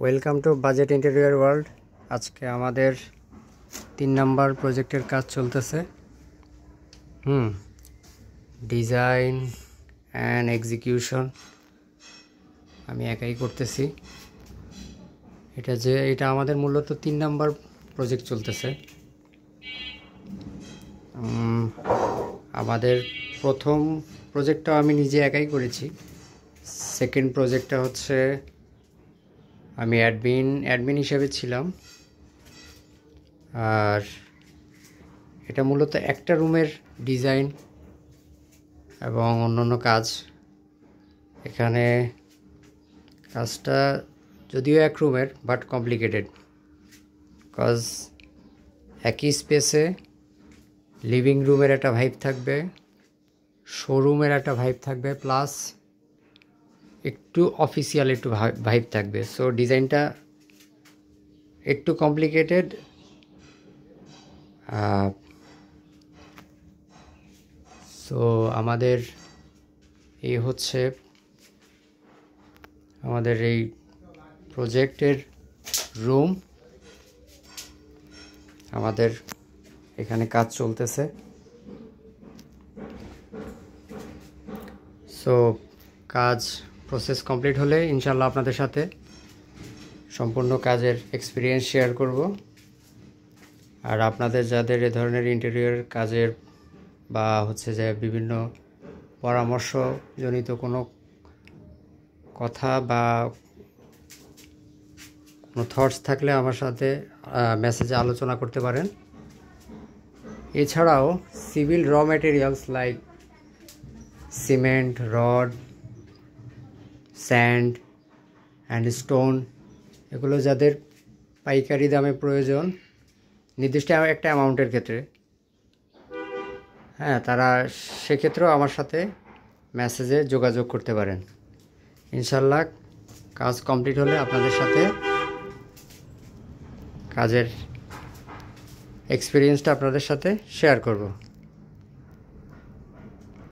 Welcome to budget interior world. আজকে আমাদের 3 number প্রজেক্টের কাজ চলতেছে। ডিজাইন অ্যান্ড এক্সিকিউশন আমি একাই করতেছি। এটা আমাদের মূলত 3 নাম্বার প্রজেক্ট চলতেছে। আমাদের প্রথম প্রজেক্টটা আমি নিজে একাই করেছি। সেকেন্ড প্রজেক্টটা হচ্ছে আমি অ্যাডমিন হিসেবে ছিলাম। আর এটা মূলত একটা রুমের ডিজাইন এবং অন্যান্য কাজ। এখানে কাজটা যদিও এক রুমের বাট কমপ্লিকেটেড, কজ একই স্পেসে লিভিং রুমের একটা ভাইব থাকবে, শোরুমের একটা ভাইব থাকবে, প্লাস একটু অফিসিয়াল একটু ভাইব থাকবে। সো ডিজাইনটা একটু কমপ্লিকেটেড। সো আমাদের এই হচ্ছে আমাদের এই প্রজেক্টের রুম। আমাদের এখানে কাজ চলতেছে। সো কাজ প্রসেস কমপ্লিট হলে ইনশাল্লাহ আপনাদের সাথে সম্পূর্ণ কাজের এক্সপিরিয়েন্স শেয়ার করব। আর আপনাদের যাদের এ ধরনের ইন্টেরিয়র কাজের বা হচ্ছে যে বিভিন্ন পরামর্শজনিত কোনো কথা বা কোনো থটস থাকলে আমার সাথে মেসেজে আলোচনা করতে পারেন। এছাড়াও সিভিল র materials like cement, rod, sand and stone, এগুলো যাদের পাইকারি দামে প্রয়োজন নির্দিষ্ট একটা অ্যামাউন্টের ক্ষেত্রে, তারা সেক্ষেত্রেও আমার সাথে মেসেজে যোগাযোগ করতে পারেন। ইনশাল্লাহ কাজ কমপ্লিট হলে আপনাদের সাথে কাজের এক্সপিরিয়েন্সটা আপনাদের সাথে শেয়ার করব।